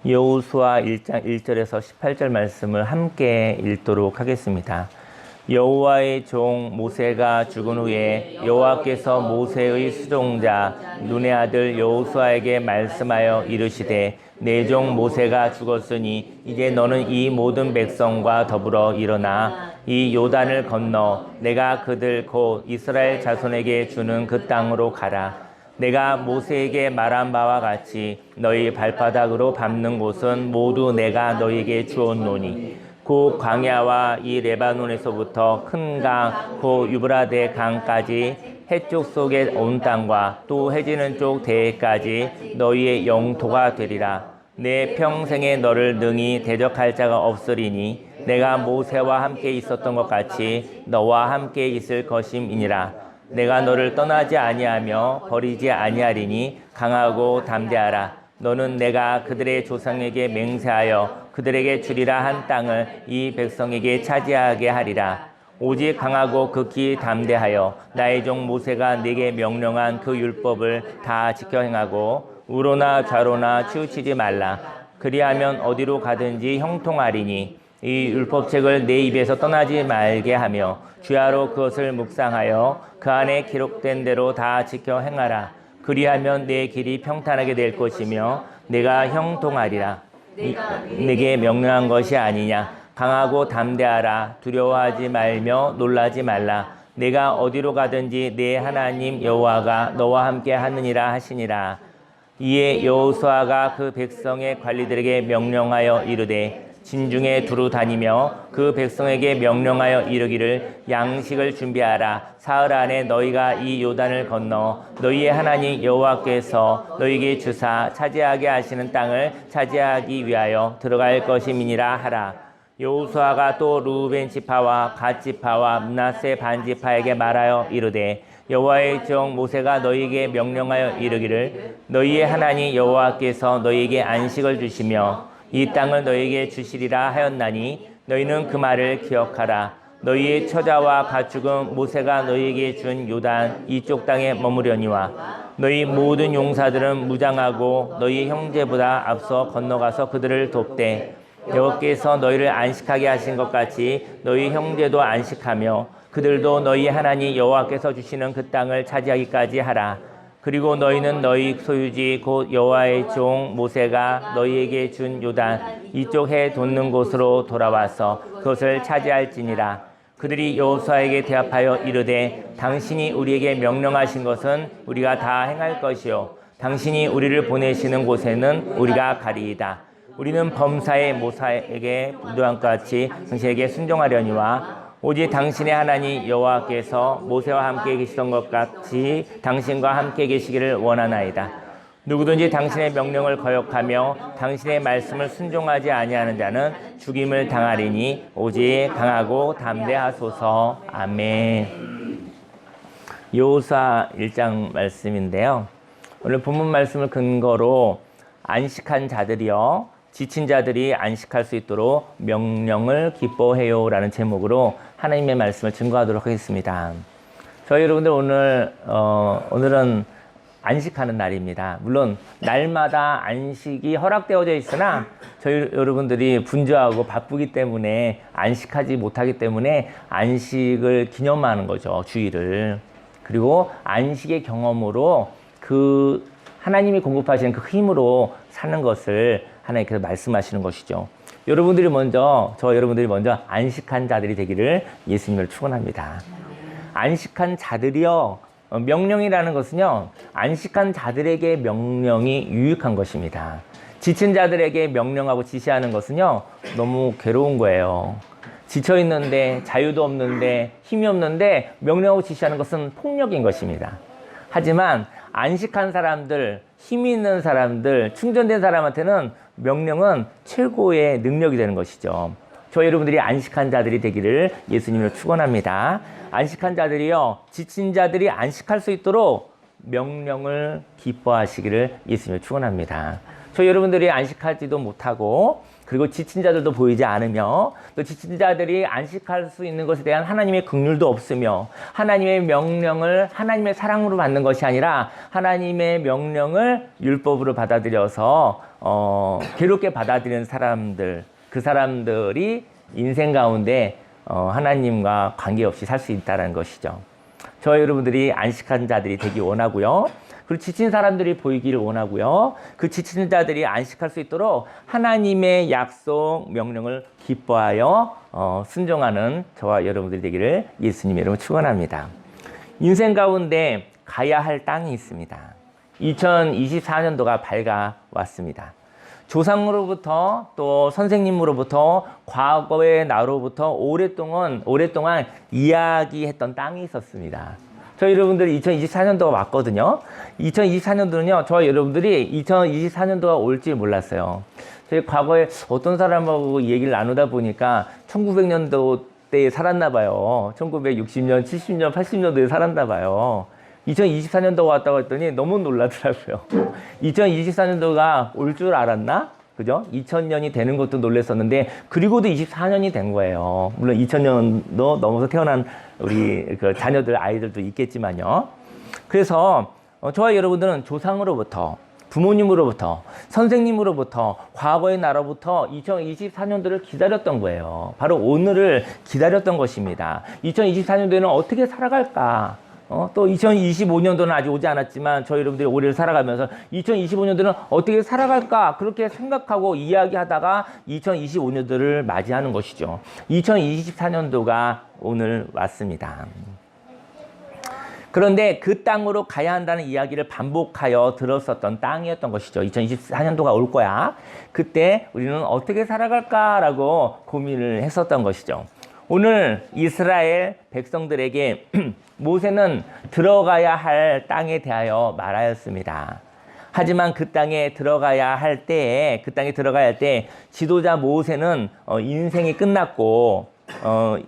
여호수아 1장 1절에서 18절 말씀을 함께 읽도록 하겠습니다. 여호와의 종 모세가 죽은 후에 여호와께서 모세의 수종자 눈의 아들 여호수아에게 말씀하여 이르시되 내 종 모세가 죽었으니 이제 너는 이 모든 백성과 더불어 일어나 이 요단을 건너 내가 그들 곧 이스라엘 자손에게 주는 그 땅으로 가라. 내가 모세에게 말한 바와 같이 너희 발바닥으로 밟는 곳은 모두 내가 너희에게 주었노니 그 광야와 이 레바논에서부터 큰 강, 그 유브라데 강까지 해쪽 속에 온 땅과 또 해지는 쪽 대해까지 너희의 영토가 되리라. 내 평생에 너를 능히 대적할 자가 없으리니 내가 모세와 함께 있었던 것 같이 너와 함께 있을 것임이니라. 내가 너를 떠나지 아니하며 버리지 아니하리니 강하고 담대하라. 너는 내가 그들의 조상에게 맹세하여 그들에게 주리라 한 땅을 이 백성에게 차지하게 하리라. 오직 강하고 극히 담대하여 나의 종 모세가 네게 명령한 그 율법을 다 지켜 행하고 우로나 좌로나 치우치지 말라. 그리하면 어디로 가든지 형통하리니 이 율법책을 내 입에서 떠나지 말게 하며 주야로 그것을 묵상하여 그 안에 기록된 대로 다 지켜 행하라. 그리하면 내 길이 평탄하게 될 것이며 내가 형통하리라. 내게 명령한 것이 아니냐. 강하고 담대하라. 두려워하지 말며 놀라지 말라. 내가 어디로 가든지 내 하나님 여호와가 너와 함께 하느니라 하시니라. 이에 여호수아가 그 백성의 관리들에게 명령하여 이르되 진중에 두루 다니며 그 백성에게 명령하여 이르기를 양식을 준비하라. 사흘 안에 너희가 이 요단을 건너 너희의 하나님 여호와께서 너희에게 주사 차지하게 하시는 땅을 차지하기 위하여 들어갈 것임이니라 하라. 여호수아가 또 르우벤 지파와 갓 지파와 므낫세 반 지파에게 말하여 이르되 여호와의 종 모세가 너희에게 명령하여 이르기를 너희의 하나님 여호와께서 너희에게 안식을 주시며 이 땅을 너희에게 주시리라 하였나니 너희는 그 말을 기억하라. 너희의 처자와 가축은 모세가 너희에게 준 요단 이쪽 땅에 머무려니와 너희 모든 용사들은 무장하고 너희 형제보다 앞서 건너가서 그들을 돕되 여호와께서 너희를 안식하게 하신 것 같이 너희 형제도 안식하며 그들도 너희 하나님 여호와께서 주시는 그 땅을 차지하기까지 하라. 그리고 너희는 너희 소유지 곧 여호와의 종 모세가 너희에게 준 요단 이쪽 해 돋는 곳으로 돌아와서 그것을 차지할지니라. 그들이 여호수아에게 대답하여 이르되 당신이 우리에게 명령하신 것은 우리가 다 행할 것이요 당신이 우리를 보내시는 곳에는 우리가 가리이다. 우리는 범사의 모세에게 부도한 것 같이 당신에게 순종하려니와 오직 당신의 하나님 여호와께서 모세와 함께 계시던 것 같이 당신과 함께 계시기를 원하나이다. 누구든지 당신의 명령을 거역하며 당신의 말씀을 순종하지 아니하는 자는 죽임을 당하리니 오직 강하고 담대하소서. 아멘. 여호수아 1장 말씀인데요. 오늘 본문 말씀을 근거로 안식한 자들이여 지친 자들이 안식할 수 있도록 명령을 기뻐해요 라는 제목으로 하나님의 말씀을 증거하도록 하겠습니다. 저희 여러분들 오늘은 안식하는 날입니다. 물론 날마다 안식이 허락되어져 있으나 저희 여러분들이 분주하고 바쁘기 때문에 안식하지 못하기 때문에 안식을 기념하는 거죠. 주일을. 그리고 안식의 경험으로 그 하나님이 공급하시는 그 힘으로 사는 것을 하나님께서 말씀하시는 것이죠. 저 여러분들이 먼저 안식한 자들이 되기를 예수님을 축원합니다. 안식한 자들이요. 명령이라는 것은요. 안식한 자들에게 명령이 유익한 것입니다. 지친 자들에게 명령하고 지시하는 것은요. 너무 괴로운 거예요. 지쳐 있는데 자유도 없는데 힘이 없는데 명령하고 지시하는 것은 폭력인 것입니다. 하지만 안식한 사람들, 힘이 있는 사람들, 충전된 사람한테는 명령은 최고의 능력이 되는 것이죠. 저희 여러분들이 안식한 자들이 되기를 예수님을 축원합니다. 안식한 자들이요, 지친 자들이 안식할 수 있도록 명령을 기뻐하시기를 예수님을 축원합니다. 저희 여러분들이 안식하지도 못하고 그리고 지친 자들도 보이지 않으며 또 지친 자들이 안식할 수 있는 것에 대한 하나님의 긍휼도 없으며 하나님의 명령을 하나님의 사랑으로 받는 것이 아니라 하나님의 명령을 율법으로 받아들여서 괴롭게 받아들이는 사람들, 그 사람들이 인생 가운데 하나님과 관계없이 살 수 있다는 것이죠. 저와 여러분들이 안식한 자들이 되기 원하고요. 그리고 지친 사람들이 보이기를 원하고요. 그 지친 자들이 안식할 수 있도록 하나님의 약속 명령을 기뻐하여 순종하는 저와 여러분들이 되기를 예수님 이름으로 축원합니다. 인생 가운데 가야 할 땅이 있습니다. 2024년도가 밝아왔습니다. 조상으로부터 또 선생님으로부터 과거의 나로부터 오랫동안 이야기했던 땅이 있었습니다. 저희 여러분들이 2024년도가 왔거든요. 2024년도는요, 저와 여러분들이 2024년도가 올지 몰랐어요. 저희 과거에 어떤 사람하고 얘기를 나누다 보니까 1900년도 때에 살았나 봐요. 1960년, 70년, 80년도에 살았나 봐요. 2024년도가 왔다고 했더니 너무 놀라더라고요. 2024년도가 올 줄 알았나? 그죠? 2000년이 되는 것도 놀랐었는데, 그리고도 24년이 된 거예요. 물론 2000년도 넘어서 태어난 우리 그 자녀들, 아이들도 있겠지만요. 그래서 저와 여러분들은 조상으로부터, 부모님으로부터, 선생님으로부터, 과거의 나로부터 2024년도를 기다렸던 거예요. 바로 오늘을 기다렸던 것입니다. 2024년도에는 어떻게 살아갈까? 또 2025년도는 아직 오지 않았지만 저희 여러분들이 올해를 살아가면서 2025년도는 어떻게 살아갈까 그렇게 생각하고 이야기하다가 2025년도를 맞이하는 것이죠. 2024년도가 오늘 왔습니다. 그런데 그 땅으로 가야 한다는 이야기를 반복하여 들었었던 땅이었던 것이죠. 2024년도가 올 거야. 그때 우리는 어떻게 살아갈까라고 고민을 했었던 것이죠. 오늘 이스라엘 백성들에게 모세는 들어가야 할 땅에 대하여 말하였습니다. 하지만 그 땅에 들어가야 할 때, 지도자 모세는 인생이 끝났고,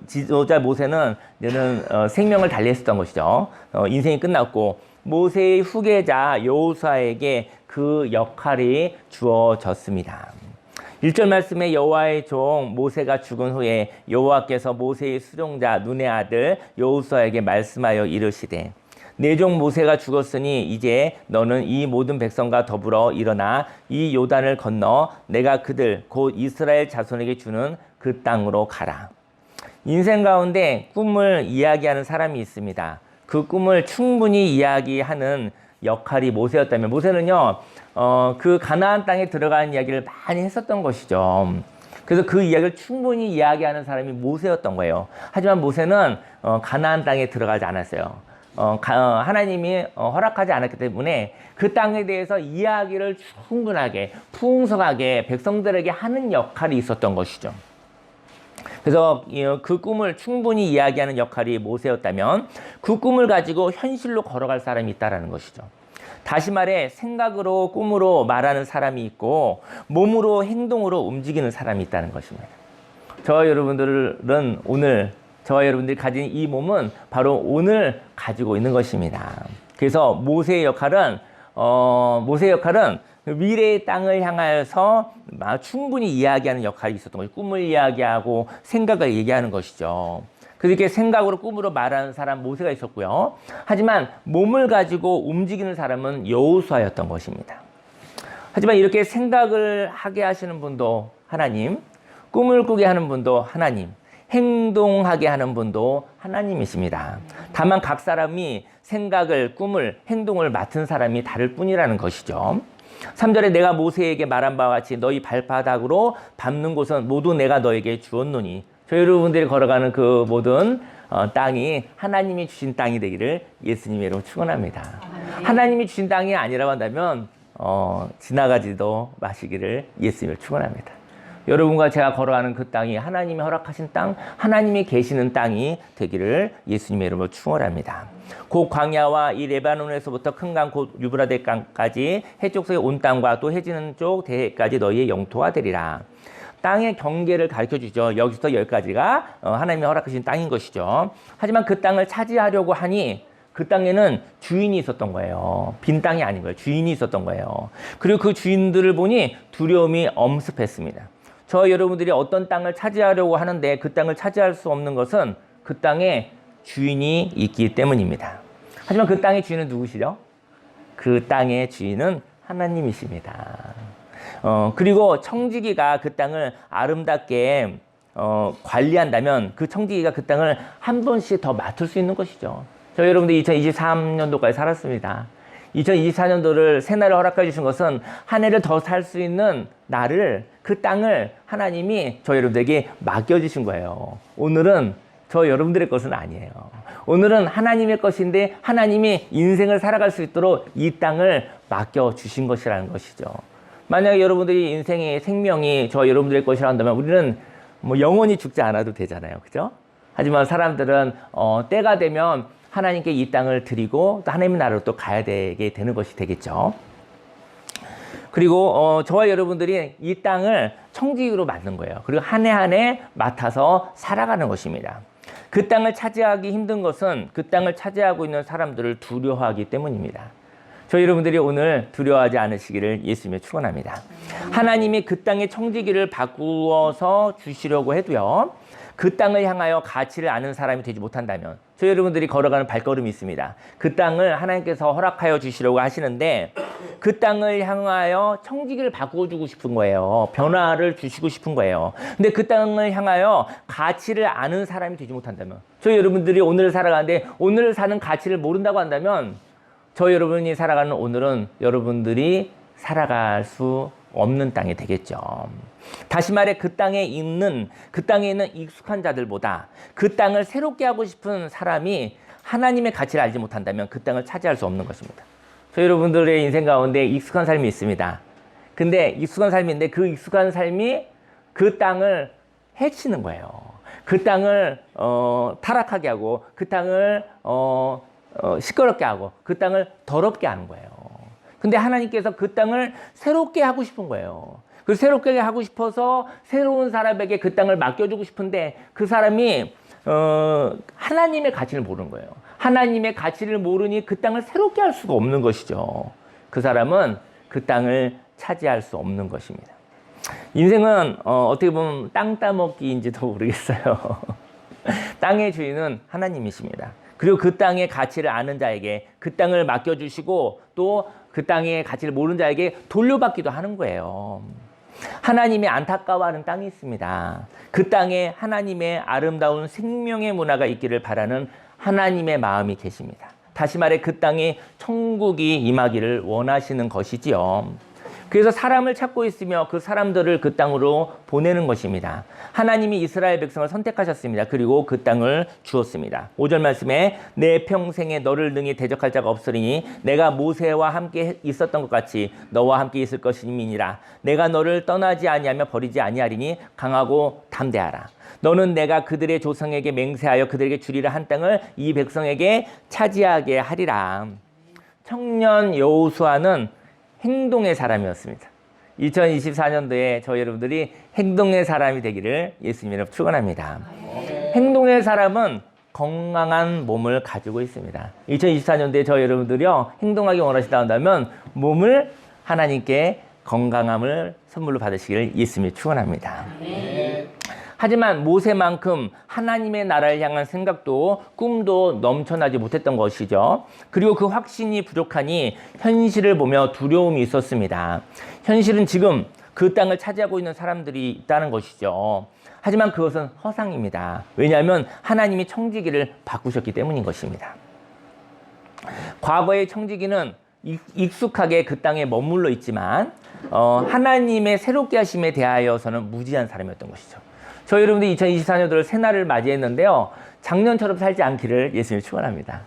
지도자 모세는 생명을 달리했었던 것이죠. 인생이 끝났고, 모세의 후계자 여호수아에게 그 역할이 주어졌습니다. 1절 말씀에 여호와의 종 모세가 죽은 후에 여호와께서 모세의 수종자 눈의 아들 여호수아에게 말씀하여 이르시되 내 종 모세가 죽었으니 이제 너는 이 모든 백성과 더불어 일어나 이 요단을 건너 내가 그들 곧 이스라엘 자손에게 주는 그 땅으로 가라. 인생 가운데 꿈을 이야기하는 사람이 있습니다. 그 꿈을 충분히 이야기하는 역할이 모세였다면 모세는요 그 가나안 땅에 들어가는 이야기를 많이 했었던 것이죠. 그래서 그 이야기를 충분히 이야기하는 사람이 모세였던 거예요. 하지만 모세는 가나안 땅에 들어가지 않았어요. 하나님이 허락하지 않았기 때문에 그 땅에 대해서 이야기를 충분하게 풍성하게 백성들에게 하는 역할이 있었던 것이죠. 그래서 그 꿈을 충분히 이야기하는 역할이 모세였다면 그 꿈을 가지고 현실로 걸어갈 사람이 있다는 것이죠. 다시 말해 생각으로 꿈으로 말하는 사람이 있고 몸으로 행동으로 움직이는 사람이 있다는 것입니다. 저와 여러분들은 오늘 저와 여러분들이 가진 이 몸은 바로 오늘 가지고 있는 것입니다. 그래서 모세의 역할은 미래의 땅을 향해서 충분히 이야기하는 역할이 있었던 거죠. 꿈을 이야기하고 생각을 얘기하는 것이죠. 그래서 이렇게 생각으로 꿈으로 말하는 사람 모세가 있었고요. 하지만 몸을 가지고 움직이는 사람은 여호수아였던 것입니다. 하지만 이렇게 생각을 하게 하시는 분도 하나님, 꿈을 꾸게 하는 분도 하나님, 행동하게 하는 분도 하나님이십니다. 다만 각 사람이 생각을, 꿈을, 행동을 맡은 사람이 다를 뿐이라는 것이죠. 3절에 내가 모세에게 말한 바와 같이 너희 발바닥으로 밟는 곳은 모두 내가 너에게 주었노니 저희 여러분들이 걸어가는 그 모든 땅이 하나님이 주신 땅이 되기를 예수님의 이름으로 축원합니다. 하나님이 주신 땅이 아니라고 한다면 지나가지도 마시기를 예수님을 축원합니다. 여러분과 제가 걸어가는 그 땅이 하나님이 허락하신 땅, 하나님이 계시는 땅이 되기를 예수님의 이름으로 축원합니다. 곧 광야와 이 레바논에서부터 큰 강 곧 유브라데 강까지 해쪽서의 온 땅과 또 해지는 쪽 대해까지 너희의 영토가 되리라. 땅의 경계를 가르쳐주죠. 여기서부터 여기까지가 하나님이 허락하신 땅인 것이죠. 하지만 그 땅을 차지하려고 하니 그 땅에는 주인이 있었던 거예요. 빈 땅이 아닌 거예요. 주인이 있었던 거예요. 그리고 그 주인들을 보니 두려움이 엄습했습니다. 저 여러분들이 어떤 땅을 차지하려고 하는데 그 땅을 차지할 수 없는 것은 그 땅에 주인이 있기 때문입니다. 하지만 그 땅의 주인은 누구시죠? 그 땅의 주인은 하나님이십니다. 그리고 청지기가 그 땅을 아름답게 관리한다면 그 청지기가 그 땅을 한 번씩 더 맡을 수 있는 것이죠. 저 여러분들 2023년도까지 살았습니다. 2024년도를 새날을 허락해 주신 것은 한 해를 더 살 수 있는 나를, 그 땅을 하나님이 저 여러분들에게 맡겨주신 거예요. 오늘은 저 여러분들의 것은 아니에요. 오늘은 하나님의 것인데 하나님이 인생을 살아갈 수 있도록 이 땅을 맡겨주신 것이라는 것이죠. 만약에 여러분들이 인생의 생명이 저 여러분들의 것이라 한다면 우리는 뭐 영원히 죽지 않아도 되잖아요. 그죠? 하지만 사람들은 때가 되면 하나님께 이 땅을 드리고 또 하나님의 나라로 또 가야 되게 되는 것이 되겠죠. 그리고 저와 여러분들이 이 땅을 청지기로 만든 거예요. 그리고 한 해 한 해 맡아서 살아가는 것입니다. 그 땅을 차지하기 힘든 것은 그 땅을 차지하고 있는 사람들을 두려워하기 때문입니다. 저희 여러분들이 오늘 두려워하지 않으시기를 예수님의 축원합니다. 하나님이 그 땅의 청지기를 바꾸어서 주시려고 해도요, 그 땅을 향하여 가치를 아는 사람이 되지 못한다면, 저희 여러분들이 걸어가는 발걸음이 있습니다. 그 땅을 하나님께서 허락하여 주시려고 하시는데 그 땅을 향하여 청지기를 바꿔주고 싶은 거예요. 변화를 주시고 싶은 거예요. 근데 그 땅을 향하여 가치를 아는 사람이 되지 못한다면, 저희 여러분들이 오늘 살아가는데 오늘 사는 가치를 모른다고 한다면 저희 여러분이 살아가는 오늘은 여러분들이 살아갈 수 없는 땅이 되겠죠. 다시 말해 그 땅에 있는 익숙한 자들보다 그 땅을 새롭게 하고 싶은 사람이 하나님의 가치를 알지 못한다면 그 땅을 차지할 수 없는 것입니다. 저희 여러분들의 인생 가운데 익숙한 삶이 있습니다. 근데 익숙한 삶인데 그 익숙한 삶이 그 땅을 해치는 거예요. 그 땅을 타락하게 하고 그 땅을 시끄럽게 하고 그 땅을 더럽게 하는 거예요. 근데 하나님께서 그 땅을 새롭게 하고 싶은 거예요. 그 새롭게 하고 싶어서 새로운 사람에게 그 땅을 맡겨주고 싶은데 그 사람이 하나님의 가치를 모르는 거예요. 하나님의 가치를 모르니 그 땅을 새롭게 할 수가 없는 것이죠. 그 사람은 그 땅을 차지할 수 없는 것입니다. 인생은 어떻게 보면 땅 따먹기인지도 모르겠어요. 땅의 주인은 하나님이십니다. 그리고 그 땅의 가치를 아는 자에게 그 땅을 맡겨주시고 또 그 땅의 가치를 모르는 자에게 돌려받기도 하는 거예요. 하나님이 안타까워하는 땅이 있습니다. 그 땅에 하나님의 아름다운 생명의 문화가 있기를 바라는 하나님의 마음이 계십니다. 다시 말해 그 땅에 천국이 임하기를 원하시는 것이지요. 그래서 사람을 찾고 있으며 그 사람들을 그 땅으로 보내는 것입니다. 하나님이 이스라엘 백성을 선택하셨습니다. 그리고 그 땅을 주었습니다. 5절 말씀에 내 평생에 너를 능히 대적할 자가 없으리니 내가 모세와 함께 있었던 것 같이 너와 함께 있을 것임이니라. 내가 너를 떠나지 아니하며 버리지 아니하리니 강하고 담대하라. 너는 내가 그들의 조상에게 맹세하여 그들에게 주리라 한 땅을 이 백성에게 차지하게 하리라. 청년 여호수아는 행동의 사람이었습니다. 2024년도에 저희 여러분들이 행동의 사람이 되기를 예수님으로 축원합니다. 행동의 사람은 건강한 몸을 가지고 있습니다. 2024년도에 저희 여러분들이요 행동하기 원하시다 한다면 몸을 하나님께 건강함을 선물로 받으시기를 예수님이 축원합니다. 하지만 모세만큼 하나님의 나라를 향한 생각도 꿈도 넘쳐나지 못했던 것이죠. 그리고 그 확신이 부족하니 현실을 보며 두려움이 있었습니다. 현실은 지금 그 땅을 차지하고 있는 사람들이 있다는 것이죠. 하지만 그것은 허상입니다. 왜냐하면 하나님이 청지기를 바꾸셨기 때문인 것입니다. 과거의 청지기는 익숙하게 그 땅에 머물러 있지만 하나님의 새롭게 하심에 대하여서는 무지한 사람이었던 것이죠. 저희 여러분들 2024년도를 새날을 맞이했는데요. 작년처럼 살지 않기를 예수님이 축원합니다.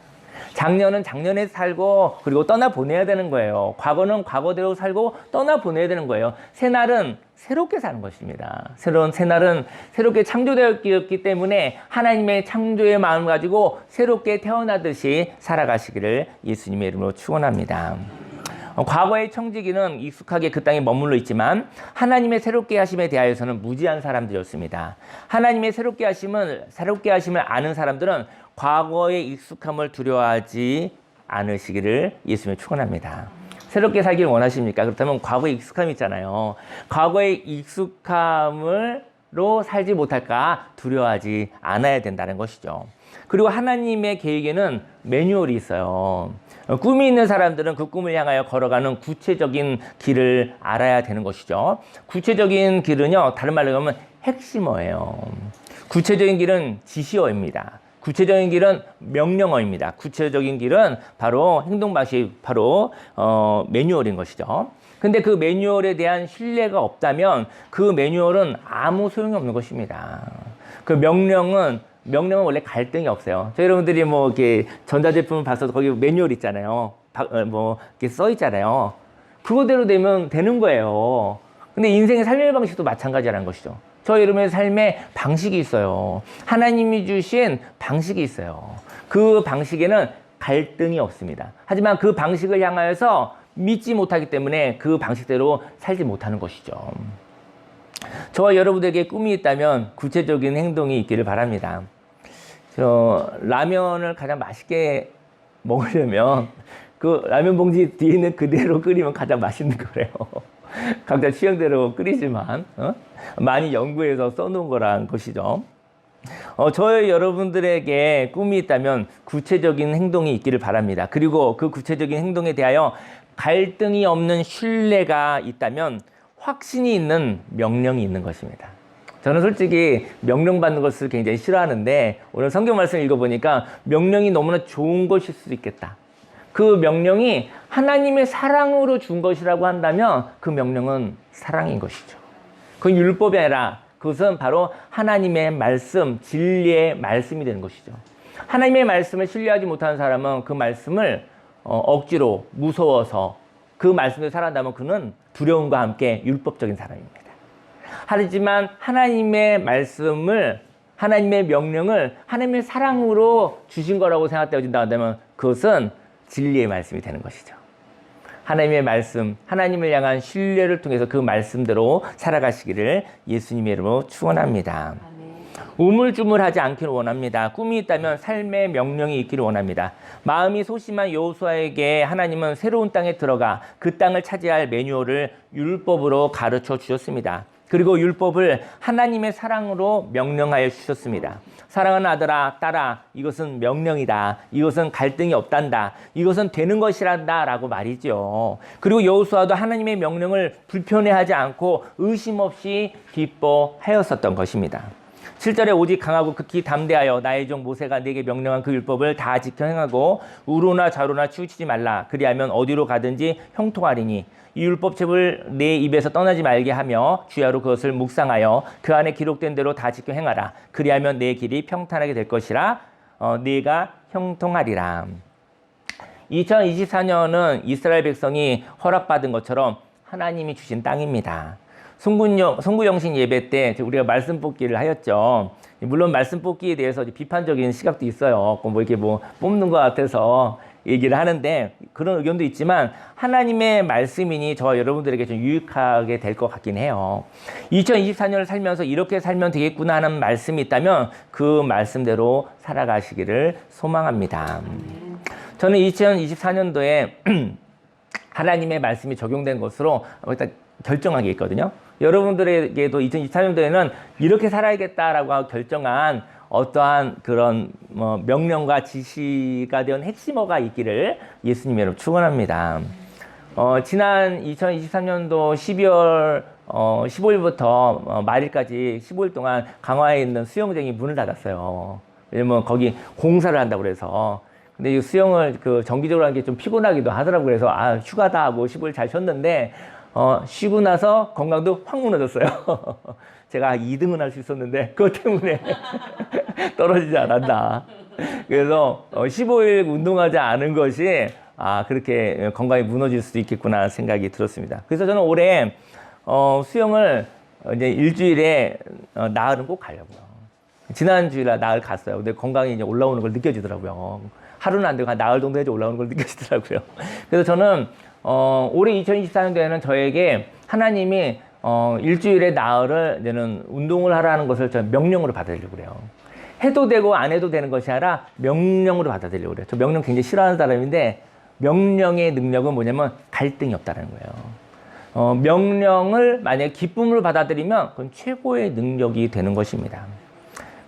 작년은 작년에 살고 그리고 떠나보내야 되는 거예요. 과거는 과거대로 살고 떠나보내야 되는 거예요. 새날은 새롭게 사는 것입니다. 새날은 새롭게 창조되었기 때문에 하나님의 창조의 마음을 가지고 새롭게 태어나듯이 살아가시기를 예수님의 이름으로 축원합니다. 과거의 청지기는 익숙하게 그 땅에 머물러 있지만 하나님의 새롭게 하심에 대하여서는 무지한 사람들이었습니다. 하나님의 새롭게 하심을 아는 사람들은 과거의 익숙함을 두려워하지 않으시기를 예수님이 축원합니다. 새롭게 살길 원하십니까? 그렇다면 과거에 익숙함이 있잖아요. 과거의 익숙함으로 살지 못할까 두려워하지 않아야 된다는 것이죠. 그리고 하나님의 계획에는 매뉴얼이 있어요. 꿈이 있는 사람들은 그 꿈을 향하여 걸어가는 구체적인 길을 알아야 되는 것이죠. 구체적인 길은요, 다른 말로 하면 핵심어예요. 구체적인 길은 지시어입니다. 구체적인 길은 명령어입니다. 구체적인 길은 바로 행동 방식, 바로 매뉴얼인 것이죠. 근데 그 매뉴얼에 대한 신뢰가 없다면 그 매뉴얼은 아무 소용이 없는 것입니다. 그 명령은 원래 갈등이 없어요. 저 여러분들이 뭐 이렇게 전자제품을 봤어도 거기 매뉴얼 있잖아요. 뭐 이렇게 써 있잖아요. 그거대로 되면 되는 거예요. 근데 인생의 삶의 방식도 마찬가지라는 것이죠. 저 여러분의 삶에 방식이 있어요. 하나님이 주신 방식이 있어요. 그 방식에는 갈등이 없습니다. 하지만 그 방식을 향하여서 믿지 못하기 때문에 그 방식대로 살지 못하는 것이죠. 저와 여러분들에게 꿈이 있다면 구체적인 행동이 있기를 바랍니다. 라면을 가장 맛있게 먹으려면 그 라면 봉지 뒤에 있는 그대로 끓이면 가장 맛있는 거래요. 각자 취향대로 끓이지만 많이 연구해서 써놓은 거란 것이죠. 저희 여러분들에게 꿈이 있다면 구체적인 행동이 있기를 바랍니다. 그리고 그 구체적인 행동에 대하여 갈등이 없는 신뢰가 있다면 확신이 있는 명령이 있는 것입니다. 저는 솔직히 명령받는 것을 굉장히 싫어하는데 오늘 성경 말씀을 읽어보니까 명령이 너무나 좋은 것일 수도 있겠다. 그 명령이 하나님의 사랑으로 준 것이라고 한다면 그 명령은 사랑인 것이죠. 그건 율법이 아니라 그것은 바로 하나님의 말씀, 진리의 말씀이 되는 것이죠. 하나님의 말씀을 신뢰하지 못하는 사람은 그 말씀을 억지로 무서워서 그 말씀을 살아간다면 그는 두려움과 함께 율법적인 사람입니다. 하지만 하나님의 말씀을, 하나님의 명령을 하나님의 사랑으로 주신 거라고 생각되어진다 한다면 그것은 진리의 말씀이 되는 것이죠. 하나님의 말씀, 하나님을 향한 신뢰를 통해서 그 말씀대로 살아가시기를 예수님의 이름으로 축원합니다. 우물쭈물하지 않기를 원합니다. 꿈이 있다면 삶의 명령이 있기를 원합니다. 마음이 소심한 여호수아에게 하나님은 새로운 땅에 들어가 그 땅을 차지할 매뉴얼을 율법으로 가르쳐 주셨습니다. 그리고 율법을 하나님의 사랑으로 명령하여 주셨습니다. 사랑하는 아들아, 딸아, 이것은 명령이다. 이것은 갈등이 없단다. 이것은 되는 것이란다 라고 말이죠. 그리고 여호수아도 하나님의 명령을 불편해하지 않고 의심 없이 기뻐하였었던 것입니다. 7절에 오직 강하고 극히 담대하여 나의 종 모세가 네게 명령한 그 율법을 다 지켜 행하고 우로나 좌로나 치우치지 말라. 그리하면 어디로 가든지 형통하리니 이 율법책을 내 입에서 떠나지 말게 하며 주야로 그것을 묵상하여 그 안에 기록된 대로 다 지켜 행하라. 그리하면 내 길이 평탄하게 될 것이라. 네가 형통하리라. 2024년은 이스라엘 백성이 허락받은 것처럼 하나님이 주신 땅입니다. 송구영신 예배 때 우리가 말씀 뽑기를 하였죠. 물론 말씀 뽑기에 대해서 비판적인 시각도 있어요. 뭐 이렇게 뭐 뽑는 것 같아서 얘기를 하는데 그런 의견도 있지만 하나님의 말씀이니 저와 여러분들에게 좀 유익하게 될 것 같긴 해요. 2024년을 살면서 이렇게 살면 되겠구나 하는 말씀이 있다면 그 말씀대로 살아가시기를 소망합니다. 저는 2024년도에 하나님의 말씀이 적용된 것으로 일단 결정한 게 있거든요. 여러분들에게도 2024년도에는 이렇게 살아야겠다라고 결정한 어떠한 그런 명령과 지시가 된 핵심어가 있기를 예수님의 이름으로 축원합니다. 지난 2023년도 12월 15일부터 말일까지 15일 동안 강화에 있는 수영장이 문을 닫았어요. 왜냐면 거기 공사를 한다고 그래서. 근데 이 수영을 정기적으로 하는 게 좀 피곤하기도 하더라고요. 그래서 휴가다 하고 15일 잘 쉬었는데 쉬고 나서 건강도 확 무너졌어요. 제가 2등은 할 수 있었는데 그것 때문에 떨어지지 않았나. 그래서 15일 운동하지 않은 것이 그렇게 건강이 무너질 수도 있겠구나 생각이 들었습니다. 그래서 저는 올해 수영을 이제 일주일에 나흘은 꼭 가려고요. 지난 주일에 나흘 갔어요. 근데 건강이 이제 올라오는 걸 느껴지더라고요. 하루는 안 되고 한 나흘 정도 해도 올라오는 걸 느껴지더라고요. 그래서 저는 올해 2024년도에는 저에게 하나님이 일주일에 나흘을 이제는 운동을 하라는 것을 저 명령으로 받아들이려고 그래요. 해도 되고 안 해도 되는 것이 아니라 명령으로 받아들이려고 그래요. 저 명령 굉장히 싫어하는 사람인데 명령의 능력은 뭐냐면 갈등이 없다는 거예요. 명령을 만약에 기쁨으로 받아들이면 그건 최고의 능력이 되는 것입니다.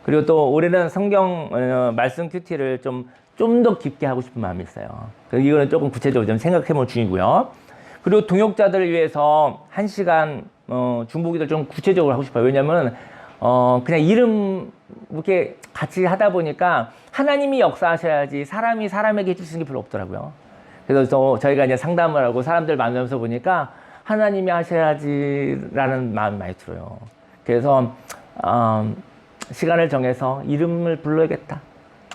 그리고 또 올해는 성경 말씀 큐티를 좀 더 깊게 하고 싶은 마음이 있어요. 이거는 조금 구체적으로 좀 생각해 볼 중이고요. 그리고 동역자들을 위해서 1시간 중보기도를 좀 구체적으로 하고 싶어요. 왜냐면 그냥 이름 이렇게 같이 하다 보니까 하나님이 역사하셔야지 사람이 사람에게 해줄 수 있는 게 별로 없더라고요. 그래서 저희가 이제 상담을 하고 사람들 만나면서 보니까 하나님이 하셔야지라는 마음이 많이 들어요. 그래서 시간을 정해서 이름을 불러야겠다.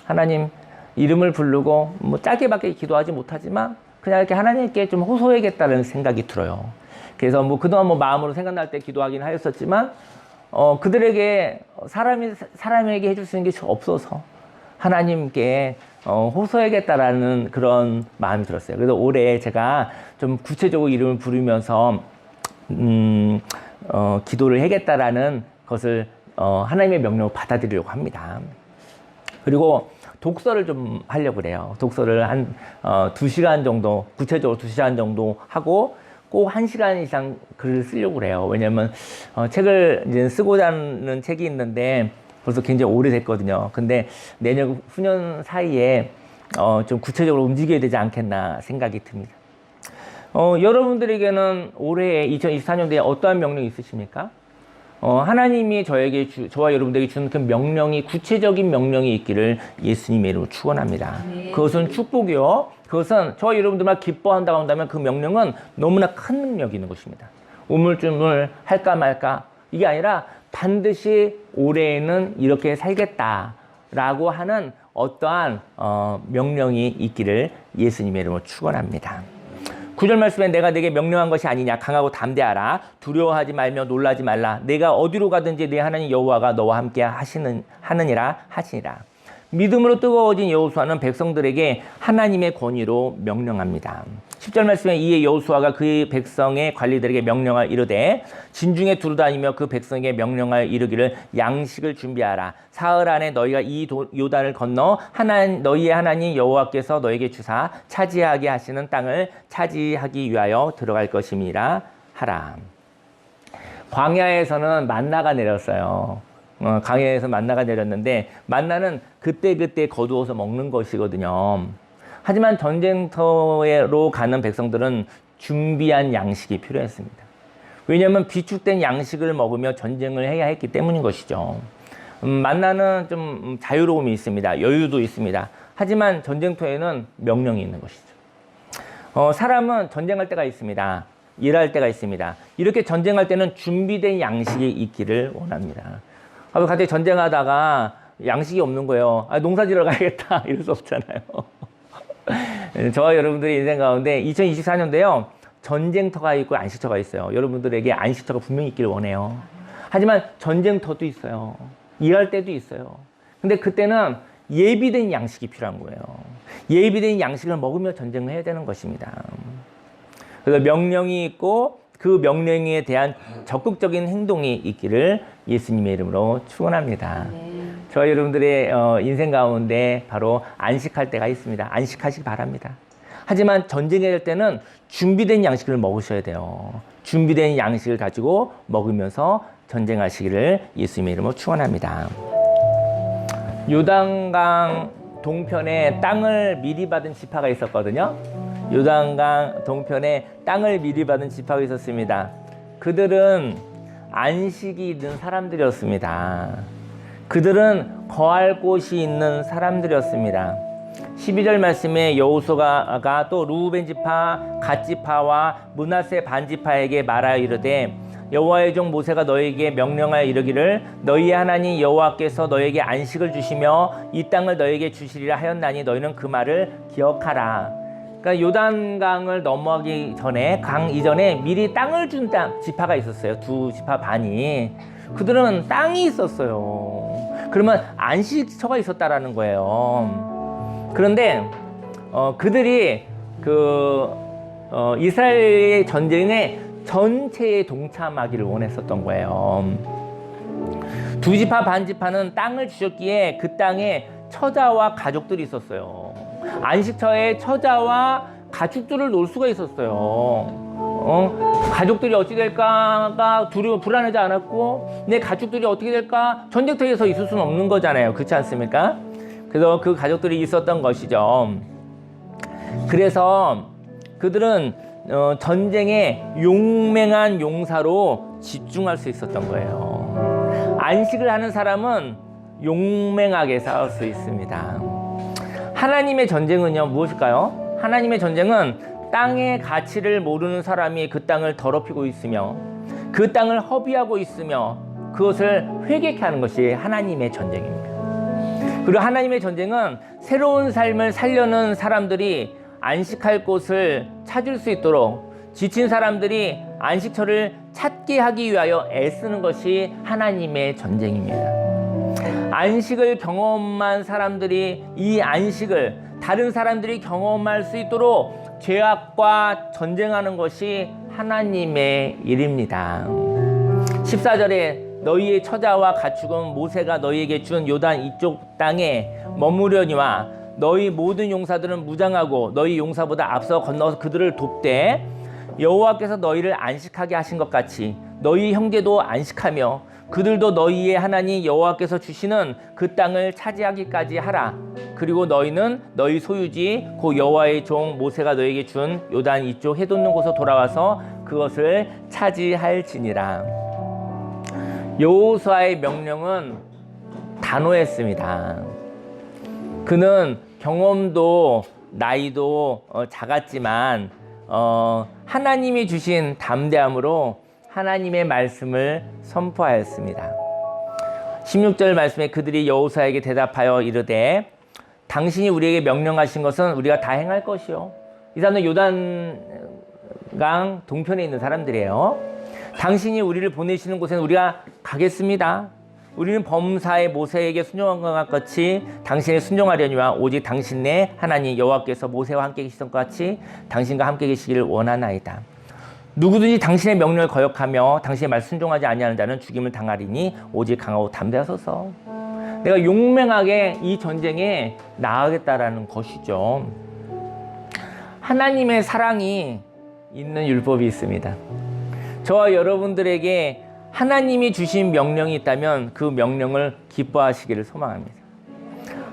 하나님 이름을 부르고 뭐 짧게밖에 기도하지 못하지만 그냥 이렇게 하나님께 좀 호소해야겠다는 생각이 들어요. 그래서 뭐 그동안 뭐 마음으로 생각날 때 기도하긴 하였었지만 그들에게 사람에게 해줄 수 있는 게 없어서 하나님께 호소해야겠다라는 그런 마음이 들었어요. 그래서 올해 제가 좀 구체적으로 이름을 부르면서 기도를 해야겠다라는 것을 하나님의 명령을 받아들이려고 합니다. 그리고 독서를 좀 하려고 그래요. 독서를 한 2시간 정도, 구체적으로 2시간 정도 하고 꼭 1시간 이상 글을 쓰려고 그래요. 왜냐면 책을 이제 쓰고자 하는 책이 있는데 벌써 굉장히 오래됐거든요. 근데 내년 후년 사이에 좀 구체적으로 움직여야 되지 않겠나 생각이 듭니다. 여러분들에게는 올해 2024년도에 어떠한 명령이 있으십니까? 하나님이 저와 여러분들에게 주는 그 명령이 구체적인 명령이 있기를 예수님의 이름으로 축원합니다. 그것은 축복이요. 그것은 저와 여러분들만 기뻐한다고 한다면 그 명령은 너무나 큰 능력이 있는 것입니다. 우물쭈물 할까 말까 이게 아니라 반드시 올해에는 이렇게 살겠다라고 하는 어떠한 명령이 있기를 예수님의 이름으로 축원합니다. 9절 말씀에 내가 내게 명령한 것이 아니냐 강하고 담대하라 두려워하지 말며 놀라지 말라 내가 어디로 가든지 내 하나님 여호와가 너와 함께 하느니라 하시니라. 믿음으로 뜨거워진 여호수아는 백성들에게 하나님의 권위로 명령합니다. 10절 말씀에 이에 여호수아가 그의 백성의 관리들에게 명령하여 이르되 진중에 두루다니며 그 백성에게 명령하여 이르기를 양식을 준비하라. 사흘 안에 너희가 이 요단을 건너 너희의 하나님 여호와께서 너에게 주사 차지하게 하시는 땅을 차지하기 위하여 들어갈 것임이라 하라. 광야에서는 만나가 내렸어요. 광야에서 만나가 내렸는데 만나는 그때그때 거두어서 먹는 것이거든요. 하지만 전쟁터로 가는 백성들은 준비한 양식이 필요했습니다. 왜냐하면 비축된 양식을 먹으며 전쟁을 해야 했기 때문인 것이죠. 만나는 좀 자유로움이 있습니다. 여유도 있습니다. 하지만 전쟁터에는 명령이 있는 것이죠. 사람은 전쟁할 때가 있습니다. 일할 때가 있습니다. 이렇게 전쟁할 때는 준비된 양식이 있기를 원합니다. 갑자기 전쟁하다가 양식이 없는 거예요. 농사 지러 가야겠다. 이럴 수 없잖아요. 저와 여러분들의 인생 가운데 2024년도에요. 전쟁터가 있고 안식처가 있어요. 여러분들에게 안식처가 분명히 있기를 원해요. 하지만 전쟁터도 있어요. 일할 때도 있어요. 근데 그때는 예비된 양식이 필요한 거예요. 예비된 양식을 먹으며 전쟁을 해야 되는 것입니다. 그래서 명령이 있고 그 명령에 대한 적극적인 행동이 있기를 예수님의 이름으로 축원합니다. 저와 여러분들의 인생 가운데 바로 안식할 때가 있습니다. 안식하시기 바랍니다. 하지만 전쟁해야 될 때는 준비된 양식을 먹으셔야 돼요. 준비된 양식을 가지고 먹으면서 전쟁하시기를 예수님의 이름으로 축원합니다. 요단강 동편에 땅을 미리 받은 지파가 있었거든요. 요단강 동편에 땅을 미리 받은 지파가 있었습니다. 그들은 안식이 있는 사람들이었습니다. 그들은 거할 곳이 있는 사람들이었습니다. 12절 말씀에 여호수아가 또 루벤 지파, 갓 지파와 므낫세 반 지파에게 말하여 이르되 여호와의 종 모세가 너에게 명령하여 이르기를 너희의 하나님 여호와께서 너에게 안식을 주시며 이 땅을 너에게 주시리라 하였나니 너희는 그 말을 기억하라. 그러니까 요단강을 넘어가기 전에 강 이전에 미리 땅을 준 지파가 있었어요. 두 지파 반이. 그들은 땅이 있었어요. 그러면 안식처가 있었다라는 거예요. 그런데 그들이 이스라엘의 전쟁에 전체에 동참하기를 원했었던 거예요. 두 지파 반 지파는 땅을 주셨기에 그 땅에 처자와 가족들이 있었어요. 안식처에 처자와 가축들을 놓을 수가 있었어요. 가족들이 어찌 될까가 두려워 불안하지 않았고 내 가족들이 어떻게 될까 전쟁터에 서 있을 수는 없는 거잖아요. 그렇지 않습니까? 그래서 그 가족들이 있었던 것이죠. 그래서 그들은 전쟁에 용맹한 용사로 집중할 수 있었던 거예요. 안식을 하는 사람은 용맹하게 싸울 수 있습니다. 하나님의 전쟁은요 무엇일까요? 하나님의 전쟁은 땅의 가치를 모르는 사람이 그 땅을 더럽히고 있으며 그 땅을 허비하고 있으며 그것을 회개케 하는 것이 하나님의 전쟁입니다. 그리고 하나님의 전쟁은 새로운 삶을 살려는 사람들이 안식할 곳을 찾을 수 있도록 지친 사람들이 안식처를 찾게 하기 위하여 애쓰는 것이 하나님의 전쟁입니다. 안식을 경험한 사람들이 이 안식을 다른 사람들이 경험할 수 있도록 죄악과 전쟁하는 것이 하나님의 일입니다. 14절에 너희의 처자와 가축은 모세가 너희에게 준 요단 이쪽 땅에 머무려니와 너희 모든 용사들은 무장하고 너희 용사보다 앞서 건너서 그들을 돕되 여호와께서 너희를 안식하게 하신 것 같이 너희 형제도 안식하며 그들도 너희의 하나님 여호와께서 주시는 그 땅을 차지하기까지 하라. 그리고 너희는 너희 소유지 곧 여호와의 종 모세가 너희에게 준 요단 이쪽 해 돋는 곳으로 돌아와서 그것을 차지할지니라. 여호수아의 명령은 단호했습니다. 그는 경험도 나이도 작았지만 하나님이 주신 담대함으로 하나님의 말씀을 선포하였습니다. 16절 말씀에 그들이 여호수아에게 대답하여 이르되 당신이 우리에게 명령하신 것은 우리가 다 행할 것이요. 이 사람은 요단강 동편에 있는 사람들이에요. 당신이 우리를 보내시는 곳에는 우리가 가겠습니다. 우리는 범사의 모세에게 순종한 것 같이 당신에 순종하려니와 오직 당신의 하나님 여호와께서 모세와 함께 계시던 것 같이 당신과 함께 계시기를 원하나이다. 누구든지 당신의 명령을 거역하며 당신의 말 순종하지 아니하는 자는 죽임을 당하리니 오직 강하고 담대하소서. 내가 용맹하게 이 전쟁에 나아가겠다라는 것이죠. 하나님의 사랑이 있는 율법이 있습니다. 저와 여러분들에게 하나님이 주신 명령이 있다면 그 명령을 기뻐하시기를 소망합니다.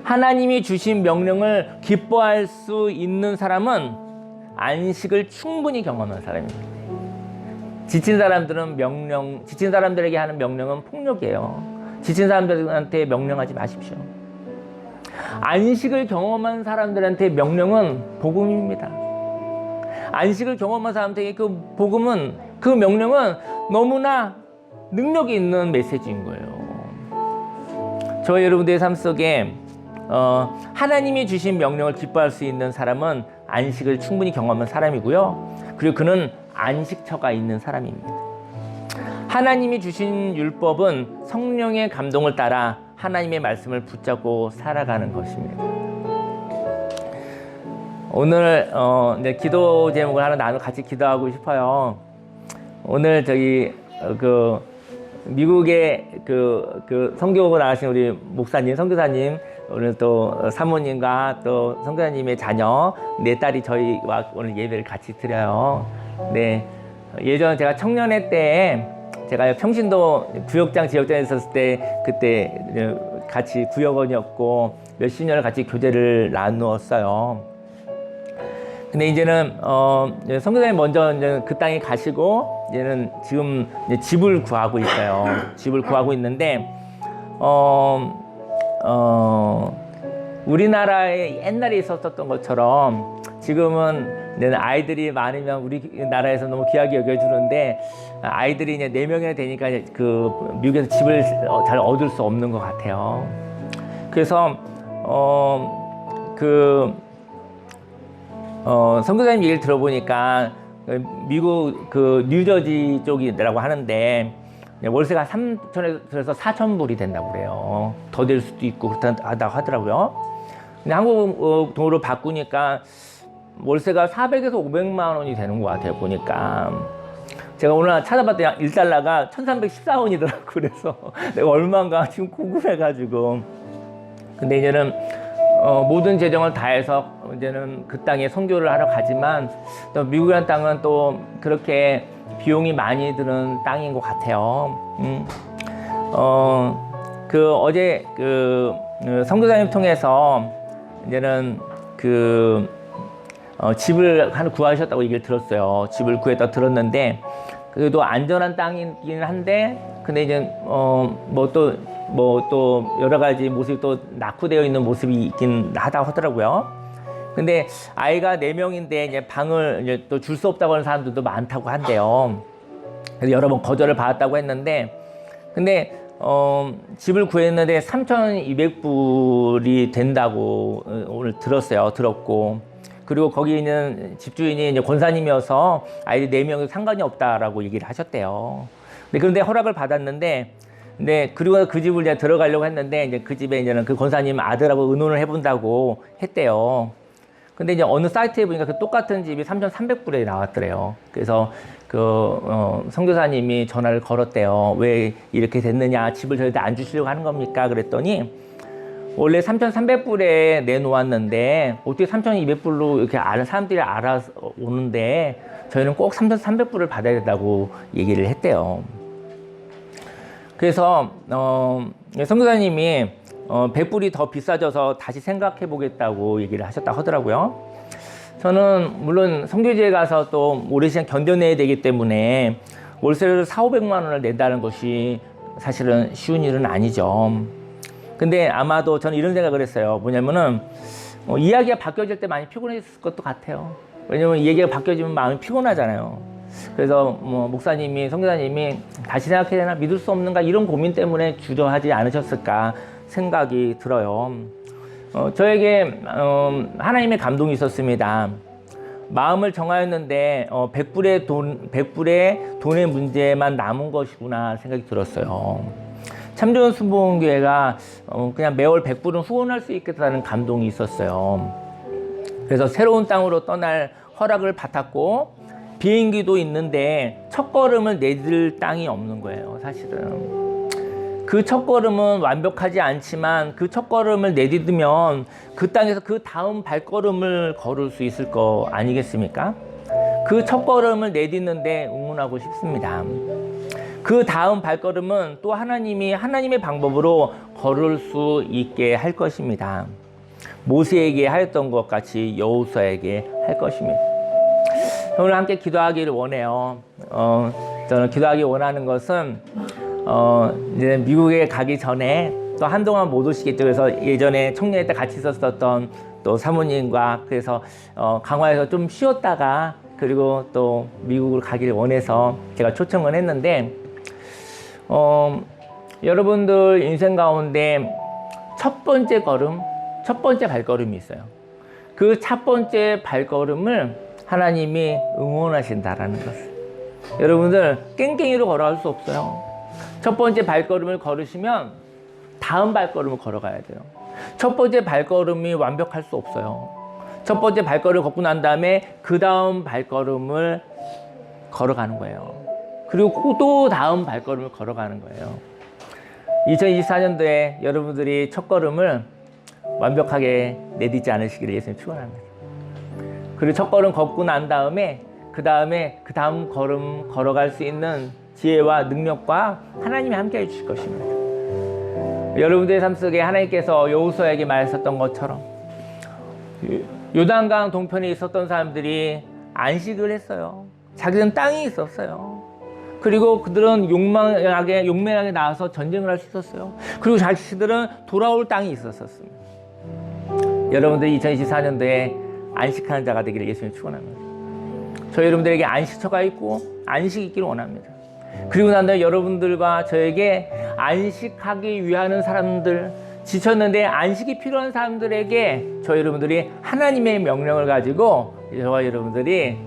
하나님이 주신 명령을 기뻐할 수 있는 사람은 안식을 충분히 경험한 사람입니다. 지친 사람들에게 하는 명령은 폭력이에요. 지친 사람들한테 명령하지 마십시오. 안식을 경험한 사람들한테 명령은 복음입니다. 안식을 경험한 사람들에게 그 복음은, 그 명령은 너무나 능력이 있는 메시지인 거예요. 저와 여러분들의 삶 속에 하나님이 주신 명령을 기뻐할 수 있는 사람은 안식을 충분히 경험한 사람이고요. 그리고 그는 안식처가 있는 사람입니다. 하나님이 주신 율법은 성령의 감동을 따라 하나님의 말씀을 붙잡고 살아가는 것입니다. 오늘 기도 제목을 하나 나눠 같이 기도하고 싶어요. 오늘 미국의 선교고 나가신 우리 목사님, 선교사님, 오늘 또 사모님과 또 선교사님의 자녀, 내 딸이 저희와 오늘 예배를 같이 드려요. 네. 예전 제가 청년회 때 제가 평신도 구역장, 지역장에 있었을 때 그때 같이 구역원이었고 몇십 년을 같이 교제를 나누었어요. 근데 이제는 선교사님 먼저 이제 그 땅에 가시고 이제는 지금 이제 집을 구하고 있어요. 집을 구하고 있는데 우리나라에 옛날에 있었던 것처럼 지금은 아이들이 많으면 우리나라에서 너무 귀하게 여겨주는데 아이들이 이제 4명이나 되니까 그 미국에서 집을 잘 얻을 수 없는 것 같아요. 그래서 선교사님 얘기를 들어보니까 미국 뉴저지 쪽이라고 하는데 월세가 3,000에서 4,000불이 된다고 그래요. 더 될 수도 있고 그렇다고 하더라고요. 근데 한국 돈으로 바꾸니까 월세가 400에서 500만 원이 되는 것 같아요. 보니까 제가 오늘 찾아봤더니 1달러가 1314원이더라고요. 그래서 내가 얼마인가 지금 궁금해가지고. 근데 이제는 모든 재정을 다해서 이제는 그 땅에 선교를 하러 가지만 또 미국이라는 땅은 또 그렇게 비용이 많이 드는 땅인 것 같아요. 어제 선교사님 통해서 이제는 집을 하나 구하셨다고 얘기를 들었어요. 집을 구했다고 들었는데 그래도 안전한 땅이긴 한데 근데 이제 또 여러 가지 모습이 또 낙후되어 있는 모습이 있긴 하다고 하더라고요. 근데 아이가 4명인데 이제 방을 이제 또 줄 수 없다고 하는 사람들도 많다고 한대요. 그래서 여러 번 거절을 받았다고 했는데 근데 집을 구했는데 3,200불이 된다고 오늘 들었고 그리고 거기 있는 집주인이 이제 권사님이어서 아이들 4명이 상관이 없다라고 얘기를 하셨대요. 그런데 허락을 받았는데 그리고 그 집을 이제 들어가려고 했는데 이제 그 집에 이제는 그 권사님 아들하고 의논을 해본다고 했대요. 근데 이제 어느 사이트에 보니까 그 똑같은 집이 3,300불에 나왔더래요. 그래서 선교사님이 전화를 걸었대요. 왜 이렇게 됐느냐? 집을 저희한테 안 주시려고 하는 겁니까? 그랬더니 원래 3,300불에 내놓았는데 어떻게 3,200불로 이렇게 사람들이 알아오는데 저희는 꼭 3,300불을 받아야 된다고 얘기를 했대요. 그래서 선교사님이 100불이 더 비싸져서 다시 생각해 보겠다고 얘기를 하셨다고 하더라고요. 저는 물론 선교지에 가서 또 오랜 시간 견뎌내야 되기 때문에 월세를 400~500만 원을 낸다는 것이 사실은 쉬운 일은 아니죠. 근데 아마도 저는 이런 생각을 했어요. 뭐냐면은 이야기가 바뀌어질 때 많이 피곤했을 것도 같아요. 왜냐면 이야기가 바뀌어지면 마음이 피곤하잖아요. 그래서 목사님이 선교사님이 다시 생각해야 되나 믿을 수 없는가 이런 고민 때문에 주저하지 않으셨을까 생각이 들어요. 저에게 하나님의 감동이 있었습니다. 마음을 정하였는데 100불의 돈의 문제만 남은 것이구나 생각이 들었어요. 참좋은 순복음교회가 그냥 매월 100불은 후원할 수 있겠다는 감동이 있었어요. 그래서 새로운 땅으로 떠날 허락을 받았고 비행기도 있는데 첫걸음을 내딜 땅이 없는 거예요. 사실은 그 첫걸음은 완벽하지 않지만 그 첫걸음을 내딛으면 그 땅에서 그 다음 발걸음을 걸을 수 있을 거 아니겠습니까? 그 첫걸음을 내딛는데 응원하고 싶습니다. 그 다음 발걸음은 또 하나님의 방법으로 걸을 수 있게 할 것입니다. 모세에게 하였던 것 같이 여호수아에게 할 것입니다. 오늘 함께 기도하기를 원해요. 저는 기도하기 원하는 것은 이제 미국에 가기 전에 또 한동안 못 오시겠죠. 그래서 예전에 청년회 때 같이 있었던 또 사모님과 그래서 강화에서 좀 쉬었다가 그리고 또 미국으로 가기를 원해서 제가 초청을 했는데 여러분들 인생 가운데 첫 번째 발걸음이 있어요. 그 첫 번째 발걸음을 하나님이 응원하신다라는 것을 여러분들 깽깽이로 걸어갈 수 없어요. 첫 번째 발걸음을 걸으시면 다음 발걸음을 걸어가야 돼요. 첫 번째 발걸음이 완벽할 수 없어요. 첫 번째 발걸음을 걷고 난 다음에 그 다음 발걸음을 걸어가는 거예요. 그리고 또 다음 발걸음을 걸어가는 거예요. 2024년도에 여러분들이 첫 걸음을 완벽하게 내딛지 않으시기를 예수님 축원합니다. 그리고 첫 걸음 걷고 난 다음에 그 다음 걸음 걸어갈 수 있는 지혜와 능력과 하나님이 함께 해주실 것입니다. 여러분들의 삶 속에 하나님께서 여호수아에게 말했었던 것처럼 요단강 동편에 있었던 사람들이 안식을 했어요. 자기들은 땅이 있었어요. 그리고 그들은 용맹하게 나와서 전쟁을 할 수 있었어요. 그리고 자신들은 돌아올 땅이 있었습니다. 여러분들이 2024년도에 안식하는 자가 되기를 예수님 축원합니다. 저희 여러분들에게 안식처가 있고 안식이 있기를 원합니다. 그리고 난 다음에 여러분들과 저에게 안식하기 위한 사람들, 지쳤는데 안식이 필요한 사람들에게 저희 여러분들이 하나님의 명령을 가지고 저와 여러분들이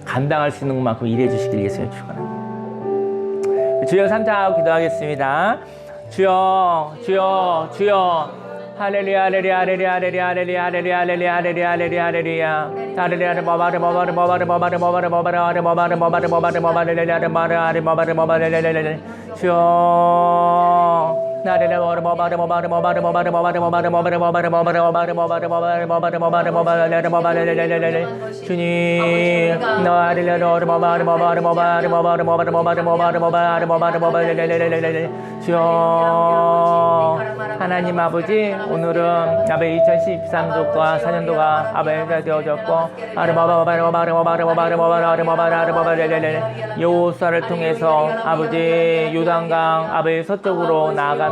감당할 수 있는 것만큼 일해 주시길 예수님 축원합니다. 주여 3차 기도하겠습니다. 주여 주여 주여 할렐루야 할렐루야 할렐루야 할렐루야 할렐루야 할렐루야 할렐루야 할렐루야 할렐루야 할렐루야 할렐루야 버바르 버바르 버바르 버바르 버바르 버바르 버바르 버바르 버바르 버바르 할렐루야 버바르 버바르 버바르 주여 주님 주여 하나님 아버지 오늘은 아버지 2013년도가 4년도가 아버지가 되어졌고 여호수아를 통해서 아버지 요단강 아버지 서쪽으로 나아갑니다.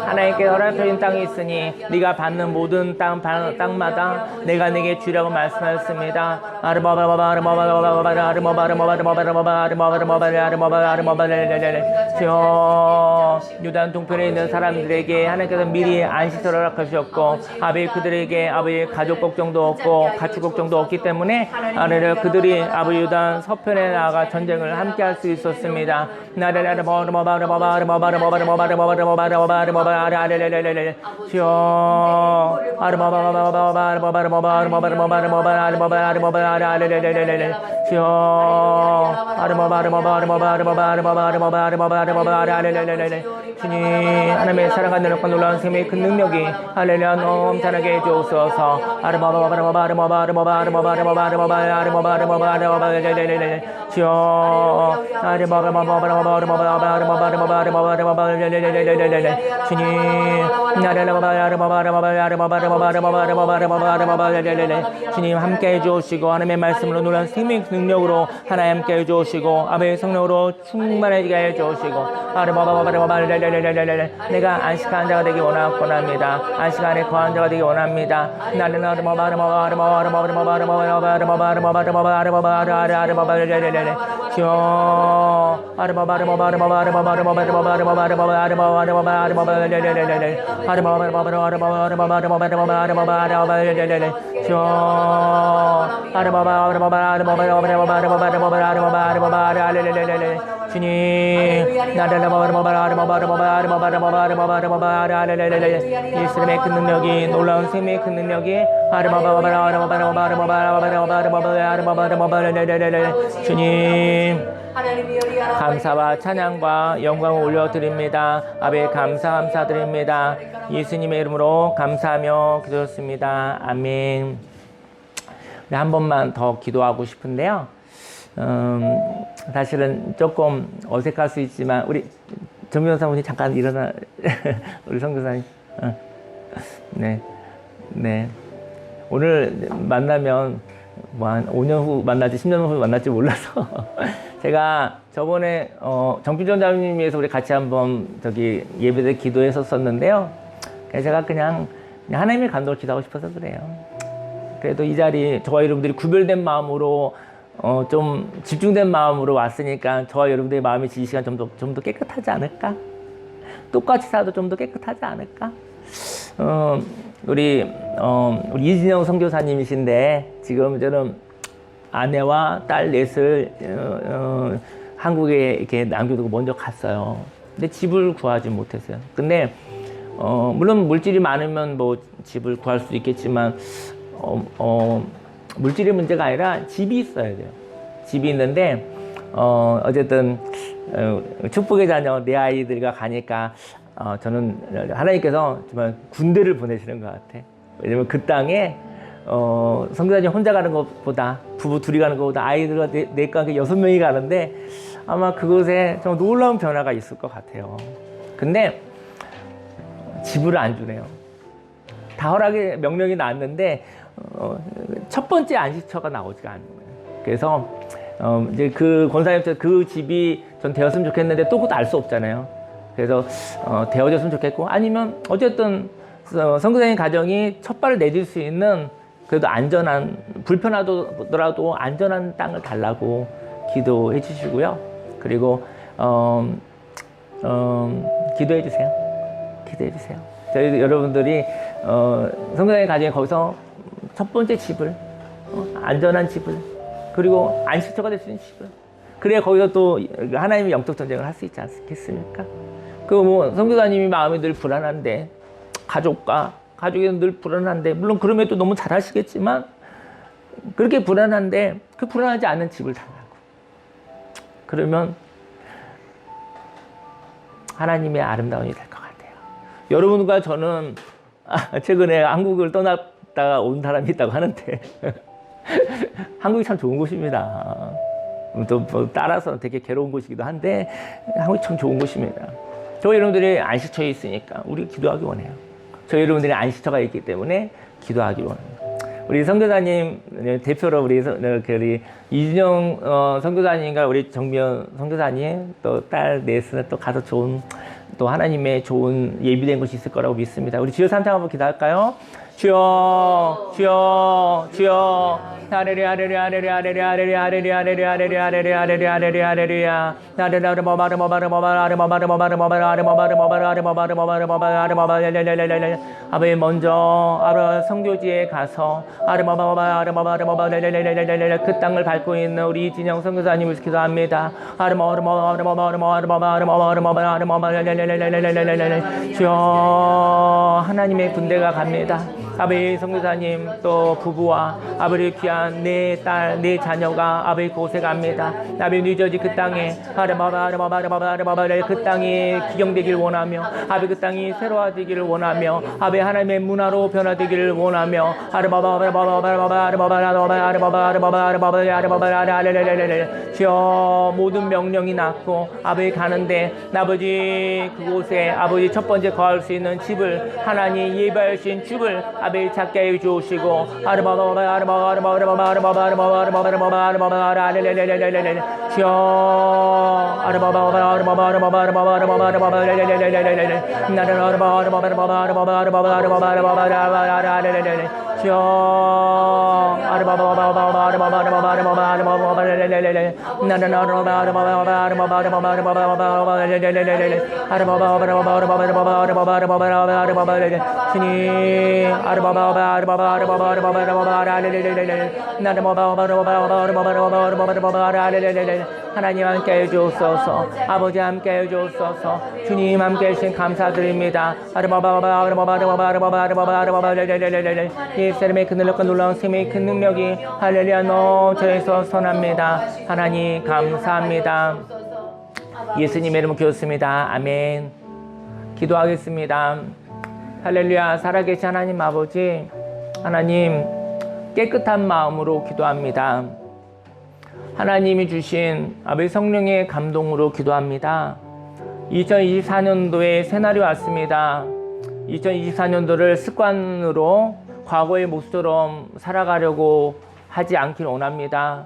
하나님께 허락하신 땅이 있으니 네가 받는 모든 땅마다 내가 네게 주라고 말씀하셨습니다. 주여 요단 동편에 있는 사람들에게 하나님께서 미리 안식처를 허락하셨고 아버지 그들에게 아버지 가족 걱정도 없고 가축 걱정도 없기 때문에 그들이 아버지 요단 서편에 나아가 전쟁을 함께 할 수 있었습니다. 주님 하나님의 사랑과 능력과 놀라운 생명의 그 능력이 할렐루야 넘쳐나게 해주옵소서. 주여 주님 함께 해주시고 하나님의 말씀으로 놀라운 생명의 능력으로 하나님 함께 해주시고 아버지의 성령으로 충만하게 해주시고 내가 안식하는 자가 되기 원합니다. 안식 안에 거하는 자가 되기 원합니다. 주님 예수님의 그 능력이 놀라운 생명의 그 능력이 주님 감사와 찬양과 영광을 올려드립니다. 아베 감사드립니다. 예수님의 이름으로 감사하며 기도했습니다. 아멘. 한 번만 더 기도하고 싶은데요. 사실은 조금 어색할 수 있지만 우리 정변사분이 잠깐 일어나 우리 성교사님 네 오늘 만나면 뭐 한 5년 후 만날지 10년 후 만날지 몰라서 제가 저번에 정필전 장로님 위해서 우리 같이 한번 저기 예배 때 기도했었는데요. 제가 그냥 하나님의 감동을 기도하고 싶어서 그래요. 그래도 이 자리 저와 여러분들이 구별된 마음으로 좀 집중된 마음으로 왔으니까 저와 여러분들의 마음이 이 시간 좀 더 깨끗하지 않을까? 똑같이 살아도 좀 더 깨끗하지 않을까? 우리 이진영 선교사님이신데 지금 저는 아내와 딸 넷을 한국에 이렇게 남겨두고 먼저 갔어요. 근데 집을 구하지 못했어요. 근데 물론 물질이 많으면 뭐 집을 구할 수 있겠지만 물질의 문제가 아니라 집이 있어야 돼요. 집이 있는데 어쨌든 축복의 자녀 내 아이들과 가니까 저는 하나님께서 정말 군대를 보내시는 것 같아. 왜냐면 그 땅에 선교사님 혼자 가는 것보다 부부 둘이 가는 것보다 아이들과 내과 6명이 가는데 아마 그곳에 좀 놀라운 변화가 있을 것 같아요. 근데 집을 안 주네요. 다 허락의 명령이 나왔는데 첫 번째 안식처가 나오지가 않는 거예요. 그래서 이제 그 권사님께서 그 집이 전 되었으면 좋겠는데 또 그것도 알 수 없잖아요. 그래서 되어졌으면 좋겠고 아니면 어쨌든 선교사님 가정이 첫 발을 내딜 수 있는 그래도 안전한 불편하더라도 안전한 땅을 달라고 기도해 주시고요. 그리고 기도해 주세요. 기도해 주세요. 저희 여러분들이 선교사님 가정이 거기서 첫 번째 집을 안전한 집을 그리고 안식처가 될 수 있는 집을 그래야 거기서 또 하나님의 영적 전쟁을 할 수 있지 않겠습니까? 그 뭐 선교사님이 마음이 늘 불안한데 가족이 늘 불안한데 물론 그럼에도 너무 잘하시겠지만 그렇게 불안한데 그 불안하지 않은 집을 달라고 그러면 하나님의 아름다움이 될 것 같아요. 여러분과 저는 최근에 한국을 떠났다가 온 사람이 있다고 하는데 한국이 참 좋은 곳입니다. 또 따라서 되게 괴로운 곳이기도 한데 한국이 참 좋은 곳입니다. 저희 여러분들이 안식처에 있으니까 우리 기도하기 원해요. 저희 여러분들이 안식처가 있기 때문에 기도하기 원합니다. 우리 선교사님 대표로 우리 이준영 선교사님과 우리 정미연 선교사님 또 딸 넷은 또 가서 좋은 또 하나님의 좋은 예비된 것이 있을 거라고 믿습니다. 우리 주여 삼창 한번 기도할까요? 주여 주여 주여 하레루야 하레루야 하레루야 하레루야 하레루야 하레루야 하레루야 하레루야 하레루야 하레루야 하레루야 하레루야 뭐바르 뭐바르 뭐바르 뭐바르 뭐바르 뭐바르 뭐바르 뭐바르 뭐바르 뭐바르 뭐바르 뭐바르 아버지 먼저 아버지 선교지에 가서 아르마바바르 뭐바르 뭐바르 그 땅을 밟고 있는 우리 이진영 선교사님을 기도합니다. 아르마르 뭐바르 뭐바르 뭐바르 뭐바르 뭐바르 뭐바르 뭐바르 주여 하나님의 군대가 갑니다. 아버지 선교사님 또 부부와 아버지 귀한 내 딸 내 자녀가 아버지 곳에 갑니다. 아버지 뉴저지 그 땅에 그 땅이 기경되기를 원하며 아버지 그 땅이 새로워지기를 원하며 아버지 하나님의 문화로 변화되기를 원하며 주여 모든 명령이 났고 아버지 가는데 아버지 그곳에 아버지 첫 번째 거할 수 있는 집을 하나님 예배하신 집을 아버지 찾게 해 주시고 하나님 함께 해주옵소서. 아버지 함께 해주옵소서. 주님 함께 해주신 감사드립니다. 예수님의 그 능력과 놀라운 생명의 그 능력이 할렐루야 넘쳐서 선합니다. 하나님 감사합니다. 예수님의 이름으로 기도했습니다. 아멘. 기도하겠습니다. 할렐루야. 살아계신 하나님 아버지, 하나님 깨끗한 마음으로 기도합니다. 하나님이 주신 아버지 성령의 감동으로 기도합니다. 2024년도에 새날이 왔습니다. 2024년도를 습관으로 과거의 모습처럼 살아가려고 하지 않길 원합니다.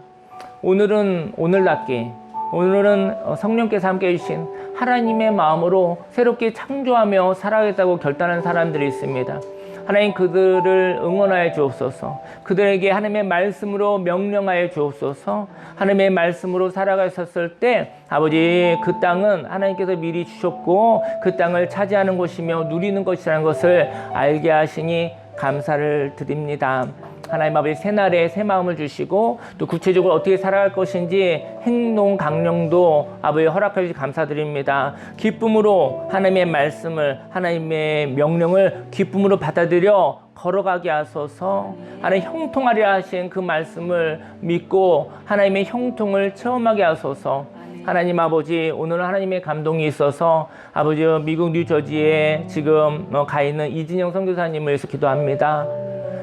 오늘은 오늘답게, 오늘은 성령께서 함께 해주신 하나님의 마음으로 새롭게 창조하며 살아가겠다고 결단한 사람들이 있습니다. 하나님 그들을 응원하여 주옵소서. 그들에게 하나님의 말씀으로 명령하여 주옵소서. 하나님의 말씀으로 살아가셨을 때 아버지 그 땅은 하나님께서 미리 주셨고 그 땅을 차지하는 곳이며 누리는 것이라는 것을 알게 하시니 감사를 드립니다. 하나님 아버지 새날에 새 마음을 주시고 또 구체적으로 어떻게 살아갈 것인지 행동 강령도 아버지 허락해 주시 감사드립니다. 기쁨으로 하나님의 말씀을 하나님의 명령을 기쁨으로 받아들여 걸어가게 하소서. 하나님 형통하려 하신 그 말씀을 믿고 하나님의 형통을 체험하게 하소서. 하나님 아버지 오늘은 하나님의 감동이 있어서 아버지 미국 뉴저지에 지금 가 있는 이진영 선교사님을 위해서 기도합니다.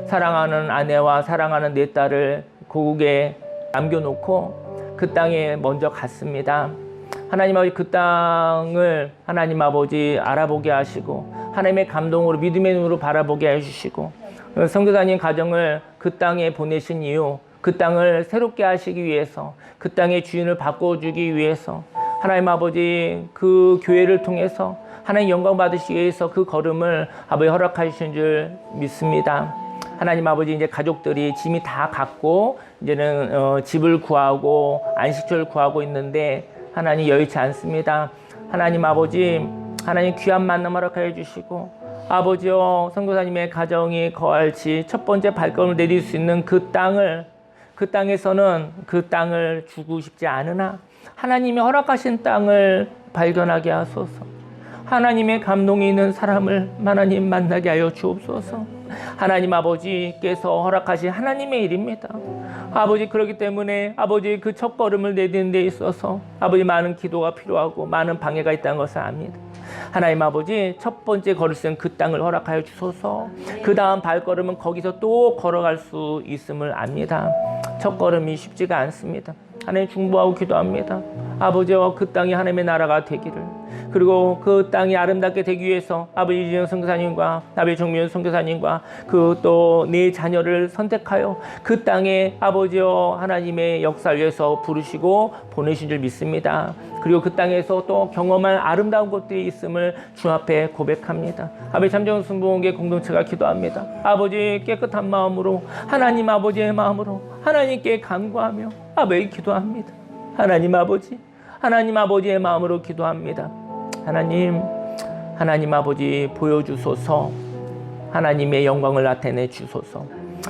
사랑하는 아내와 사랑하는 내 딸을 고국에 남겨놓고 그 땅에 먼저 갔습니다. 하나님 아버지 그 땅을 하나님 아버지 알아보게 하시고 하나님의 감동으로 믿음의 눈으로 바라보게 해주시고 선교사님 가정을 그 땅에 보내신 이유 그 땅을 새롭게 하시기 위해서 그 땅의 주인을 바꿔주기 위해서 하나님 아버지 그 교회를 통해서 하나님 영광 받으시기 위해서 그 걸음을 아버지 허락하신 줄 믿습니다. 하나님 아버지 이제 가족들이 짐이 다 갔고 이제는 집을 구하고 안식처를 구하고 있는데 하나님 여의치 않습니다. 하나님 아버지 하나님 귀한 만남 허락하여 주시고 아버지여 선교사님의 가정이 거할지 첫 번째 발걸음을 내릴 수 있는 그 땅에서는 그 땅을 주고 싶지 않으나 하나님이 허락하신 땅을 발견하게 하소서. 하나님의 감동이 있는 사람을 하나님 만나게 하여 주옵소서. 하나님 아버지께서 허락하신 하나님의 일입니다. 아버지, 그렇기 때문에 아버지 그 첫걸음을 내딛는 데 있어서 아버지 많은 기도가 필요하고 많은 방해가 있다는 것을 압니다. 하나님 아버지, 첫 번째 걸을 수 있는 그 땅을 허락하여 주소서. 그 다음 발걸음은 거기서 또 걸어갈 수 있음을 압니다. 첫 걸음이 쉽지가 않습니다. 하나님 중보하고 기도합니다. 아버지와 그 땅이 하나님의 나라가 되기를, 그리고 그 땅이 아름답게 되기 위해서 아버지 이재영 선교사님과 아버지 정미연 선교사님과 그 또 내 자녀를 선택하여 그 땅에 아버지와 하나님의 역사를 위해서 부르시고 보내신 줄 믿습니다. 그리고 그 땅에서 또 경험한 아름다운 것들이 있음을 주 앞에 고백합니다. 아버지 참정 순복음교회 공동체가 기도합니다. 아버지 깨끗한 마음으로, 하나님 아버지의 마음으로 하나님께 간구하며 아버지 기도합니다. 하나님 아버지의 마음으로 기도합니다. 하나님 아버지 보여주소서. 하나님의 영광을 나타내 주소서.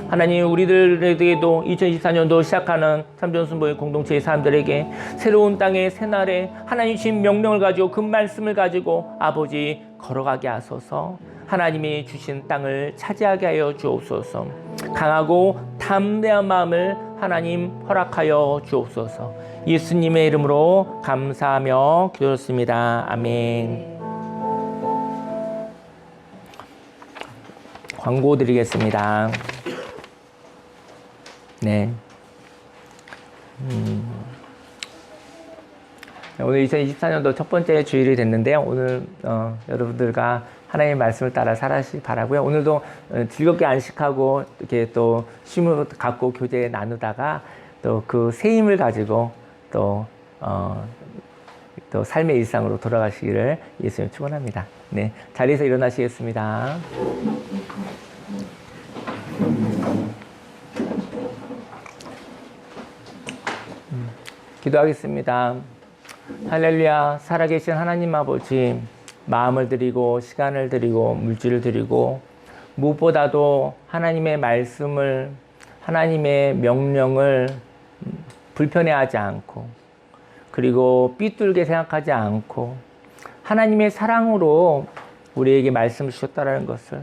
하나님, 우리들에게도 2024년도 시작하는 참전순복의 공동체의 사람들에게 새로운 땅의 새날에 하나님 주신 명령을 가지고 그 말씀을 가지고 아버지 걸어가게 하소서. 하나님이 주신 땅을 차지하게 하여 주옵소서. 강하고 담대한 마음을 하나님 허락하여 주옵소서. 예수님의 이름으로 감사하며 기도했습니다. 아멘. 광고 드리겠습니다. 네. 오늘 2024년도 첫 번째 주일이 됐는데요. 오늘 여러분들과 하나님의 말씀을 따라 살아가시기 바라고요. 오늘도 즐겁게 안식하고 이렇게 또 쉼을 갖고 교제 나누다가 또 그 새 힘을 가지고 또 삶의 일상으로 돌아가시기를 예수님 축원합니다. 네, 자리에서 일어나시겠습니다. 기도하겠습니다. 할렐루야. 살아계신 하나님 아버지, 마음을 드리고 시간을 드리고 물질을 드리고 무엇보다도 하나님의 말씀을, 하나님의 명령을 불편해하지 않고, 그리고 삐뚤게 생각하지 않고 하나님의 사랑으로 우리에게 말씀을 주셨다는 것을,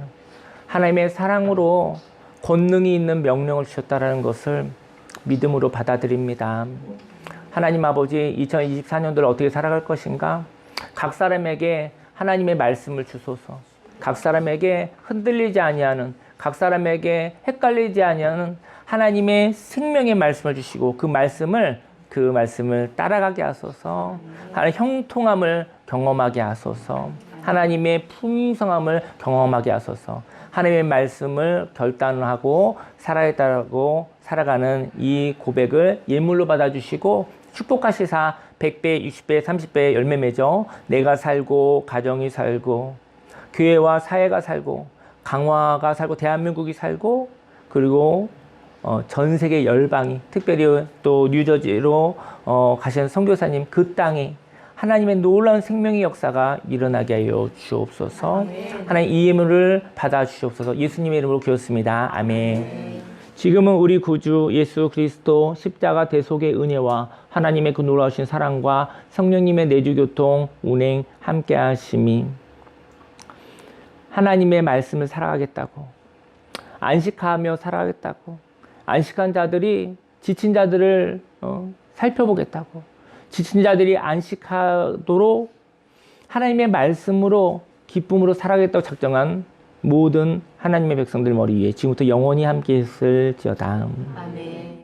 하나님의 사랑으로 권능이 있는 명령을 주셨다는 것을 믿음으로 받아들입니다. 하나님 아버지, 2024년도를 어떻게 살아갈 것인가? 각 사람에게 하나님의 말씀을 주소서. 각 사람에게 흔들리지 아니하는, 각 사람에게 헷갈리지 아니하는 하나님의 생명의 말씀을 주시고 그 말씀을 따라가게 하소서. 하나님 형통함을 경험하게 하소서. 하나님의 풍성함을 경험하게 하소서. 하나님의 말씀을 결단하고 살아야겠다고 살아가는 이 고백을 예물로 받아주시고 축복하시사 100배, 60배, 30배 열매 맺어 내가 살고 가정이 살고 교회와 사회가 살고 강화가 살고 대한민국이 살고 그리고 전 세계 열방이, 특별히 또 뉴저지로 가신 선교사님 그 땅에 하나님의 놀라운 생명의 역사가 일어나게 하여 주옵소서. 하나님 이 예물을 받아 주시옵소서. 예수님의 이름으로 기도했습니다. 아멘. 지금은 우리 구주 예수 그리스도 십자가 대속의 은혜와 하나님의 그 놀라우신 사랑과 성령님의 내주교통 운행 함께 하심이, 하나님의 말씀을 살아가겠다고, 안식하며 살아가겠다고, 안식한 자들이 지친 자들을 살펴보겠다고, 지친 자들이 안식하도록 하나님의 말씀으로 기쁨으로 살아가겠다고 작정한 모든 하나님의 백성들 머리 위에 지금부터 영원히 함께 있을지어다. 아멘.